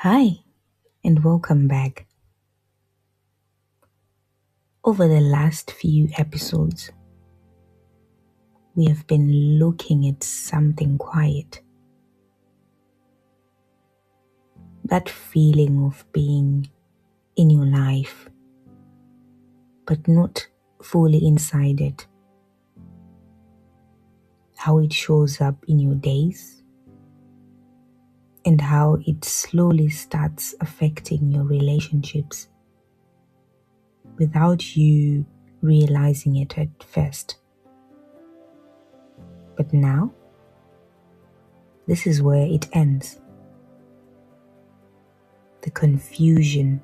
Hi, and welcome back. Over the last few episodes, we have been looking at something quiet. That feeling of being in your life, but not fully inside it. How it shows up in your days, and how it slowly starts affecting your relationships without you realizing it at first. But now, this is where it ends. The confusion,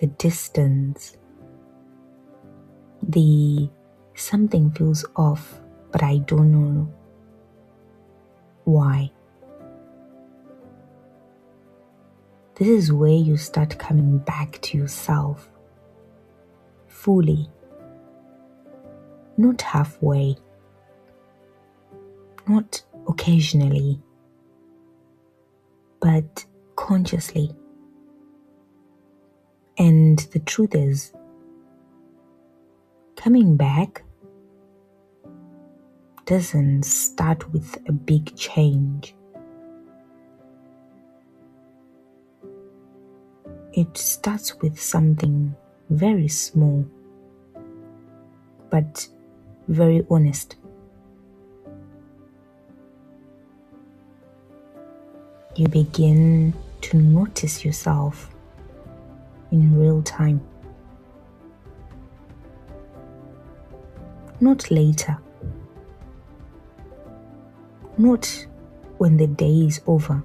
the distance, the something feels off, but I don't know why. This is where you start coming back to yourself fully, not halfway, not occasionally, but consciously. And the truth is, coming back doesn't start with a big change. It starts with something very small, but very honest. You begin to notice yourself in real time. Not later. Not when the day is over.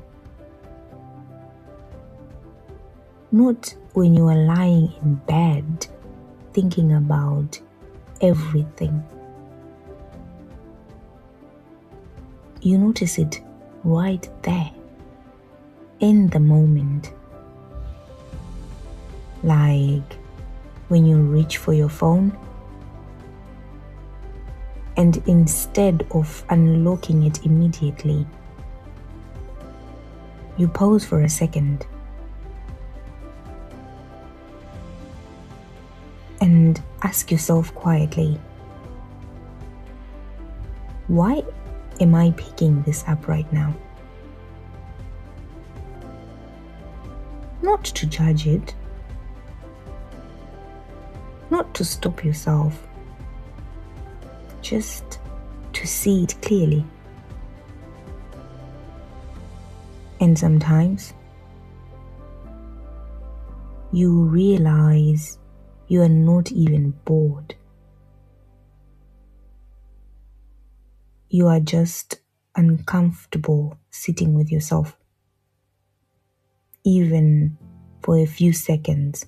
Not when you are lying in bed thinking about everything. You notice it right there, in the moment. Like when you reach for your phone, and instead of unlocking it immediately, you pause for a second and ask yourself quietly, why am I picking this up right now? Not to judge it, not to stop yourself, just to see it clearly. And sometimes you realize you are not even bored. You are just uncomfortable sitting with yourself, even for a few seconds.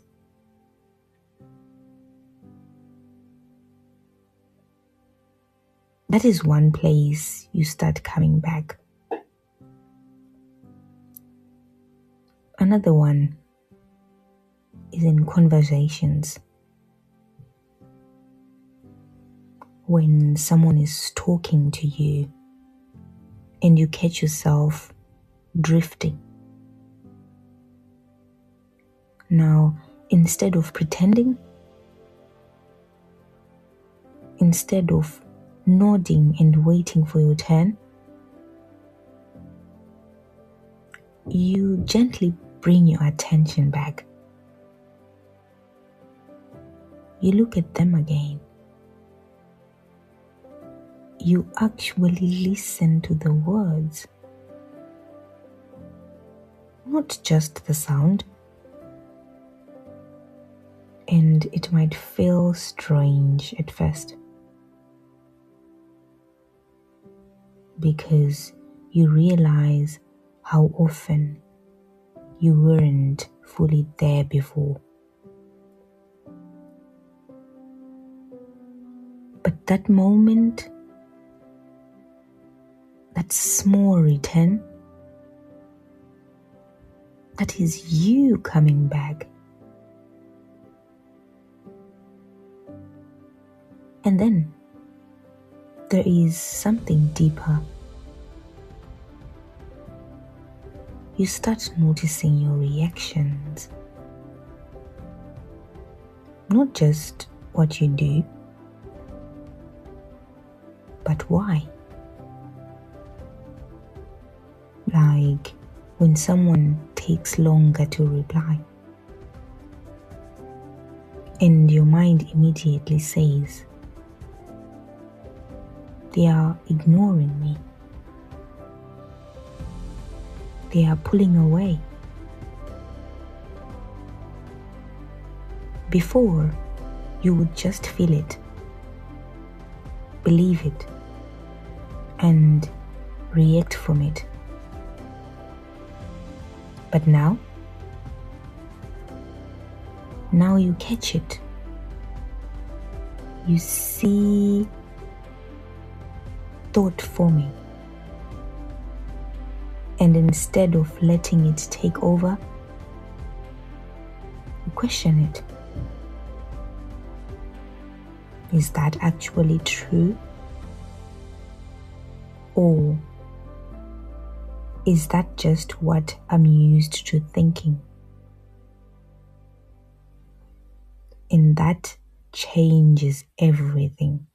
That is one place you start coming back. Another one is in conversations. When someone is talking to you and you catch yourself drifting. Now, instead of pretending, instead of nodding and waiting for your turn, you gently bring your attention back. You look at them again. You actually listen to the words, not just the sound. And it might feel strange at first, because you realize how often you weren't fully there before. But that moment, that small return, that is you coming back. And then there is something deeper. you start noticing your reactions, not just what you do, but why. Like when someone takes longer to reply, and your mind immediately says, they are ignoring me, they are pulling away. Before, you would just feel it, believe it, and react from it. But now you catch it. You see thought forming. And instead of letting it take over, you question it. Is that actually true? Or is that just what I'm used to thinking? And that changes everything.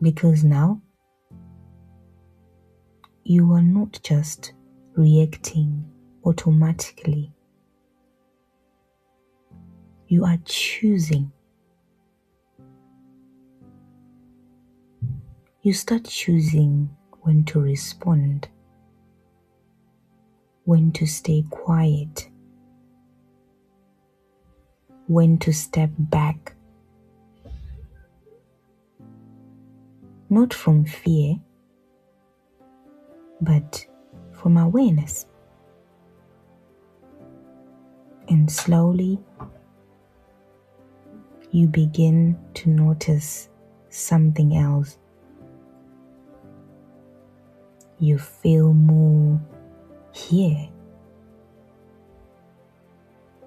Because now you are not just reacting automatically. You are choosing. You start choosing when to respond, when to stay quiet, when to step back. Not from fear, but from awareness. And slowly, you begin to notice something else. You feel more here.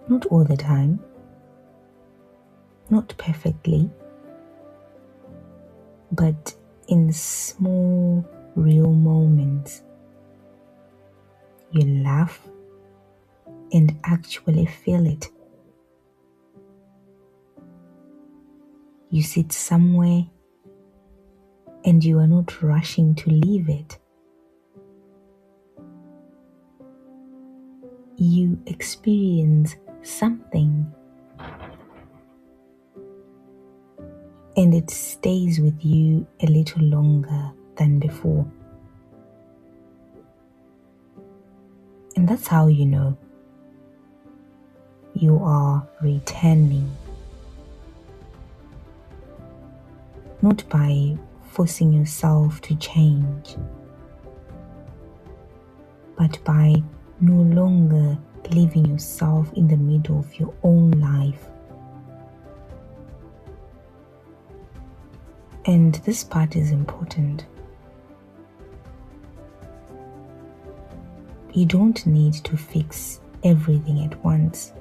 Not all the time, not perfectly, but in small, real moments. You laugh and actually feel it. You sit somewhere and you are not rushing to leave it. You experience something and it stays with you a little longer than before. And that's how you know you are returning. Not by forcing yourself to change, but by no longer leaving yourself in the middle of your own life. And this part is important. You don't need to fix everything at once.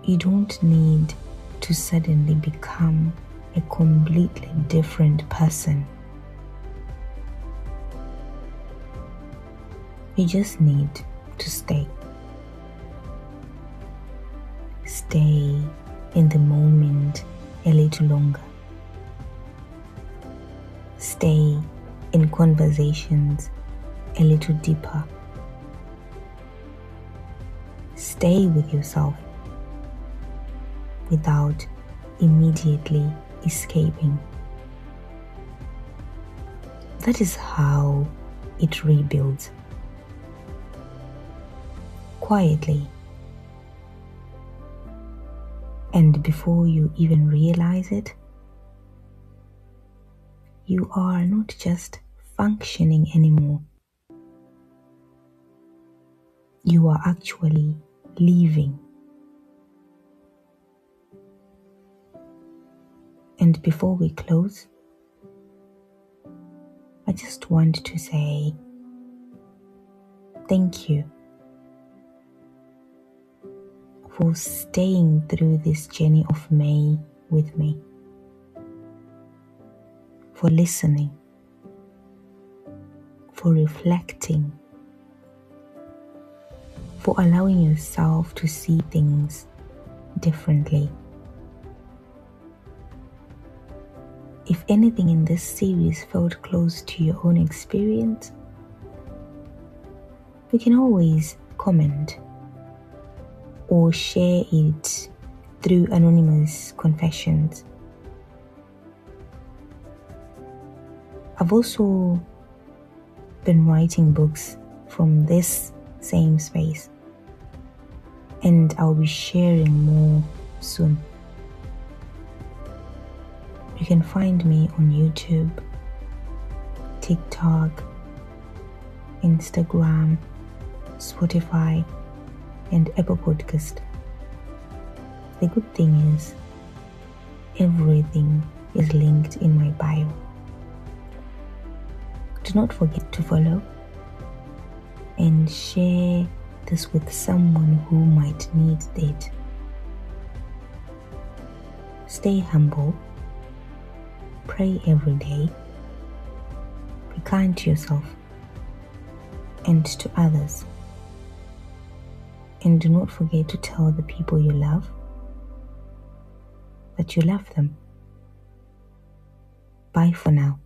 You don't need to suddenly become a completely different person. You just need to stay. Stay in the moment a little longer. Stay in conversations a little deeper. Stay with yourself without immediately escaping. That is how it rebuilds. Quietly. And before you even realize it, you are not just functioning anymore. You are actually living. And before we close, I just want to say thank you for staying through this journey of May with me, for listening, for reflecting, for allowing yourself to see things differently. If anything in this series felt close to your own experience, you can always comment or share it through anonymous confessions. I've also been writing books from this same space, and I'll be sharing more soon. You can find me on YouTube, TikTok, Instagram, Spotify, and Apple Podcast. The good thing is, everything is linked in my bio. Do not forget to follow and share this with someone who might need it. Stay humble, pray every day, be kind to yourself and to others, and do not forget to tell the people you love that you love them. Bye for now.